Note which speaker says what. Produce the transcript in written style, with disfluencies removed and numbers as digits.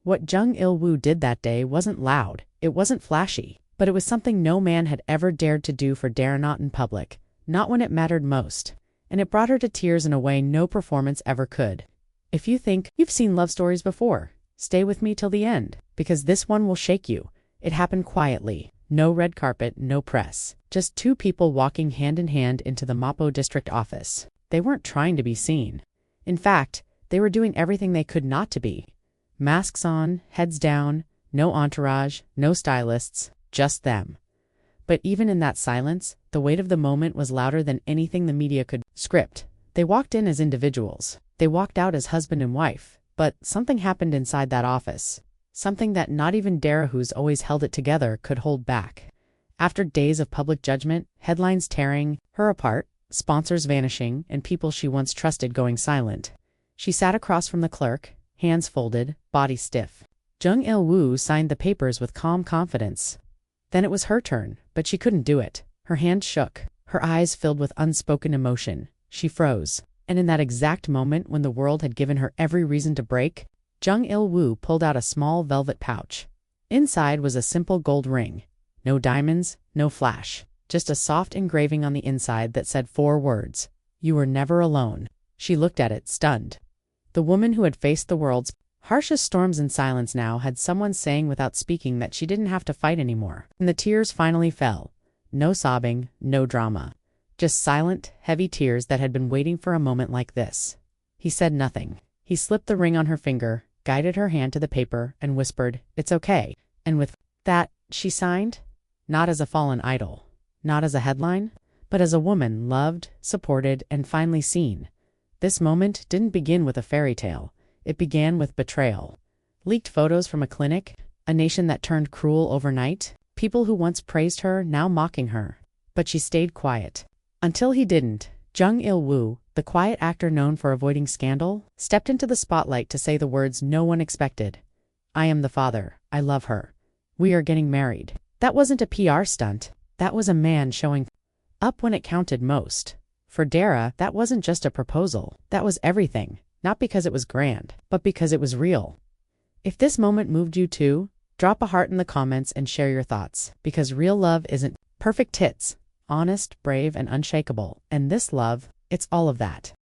Speaker 1: What Jung Il Woo did that day wasn't loud, it wasn't flashy, but it was something no man had ever dared to do for Dara, not in public, not when it mattered most. And it brought her to tears in a way no performance ever could. If you think you've seen love stories before, stay with me till the end, because this one will shake you. It happened quietly. No red carpet, no press. Just two people walking hand in hand into the Mapo district office. They weren't trying to be seen. In fact, they were doing everything they could not to be. Masks on, heads down, no entourage, no stylists, just them. But even in that silence, the weight of the moment was louder than anything the media could script. They walked in as individuals. They walked out as husband and wife. But something happened inside that office. Something that not even Dara, who's always held it together, could hold back. After days of public judgment, headlines tearing her apart, sponsors vanishing, and people she once trusted going silent, she sat across from the clerk, hands folded, body stiff. Jung Il Woo signed the papers with calm confidence. Then it was her turn, but she couldn't do it. Her hand shook, her eyes filled with unspoken emotion. She froze. And in that exact moment when the world had given her every reason to break, Jung Il Woo pulled out a small velvet pouch. Inside was a simple gold ring. No diamonds, no flash. Just a soft engraving on the inside that said 4 words. You were never alone. She looked at it, stunned. The woman who had faced the world's harshest storms in silence now had someone saying without speaking that she didn't have to fight anymore. And the tears finally fell. No sobbing, no drama. Just silent, heavy tears that had been waiting for a moment like this. He said nothing. He slipped the ring on her finger, guided her hand to the paper, and whispered, "It's okay." And with that, she signed, not as a fallen idol, not as a headline, but as a woman loved, supported, and finally seen. This moment didn't begin with a fairy tale. It began with betrayal. Leaked photos from a clinic, a nation that turned cruel overnight, people who once praised her now mocking her. But she stayed quiet. Until he didn't. Jung Il Woo, the quiet actor known for avoiding scandal, stepped into the spotlight to say the words no one expected. I am the father. I love her. We are getting married. That wasn't a PR stunt. That was a man showing up when it counted most. For Dara, that wasn't just a proposal. That was everything. Not because it was grand, but because it was real. If this moment moved you too, drop a heart in the comments and share your thoughts. Because real love isn't perfect hits. Honest, brave, and unshakable. And this love, it's all of that.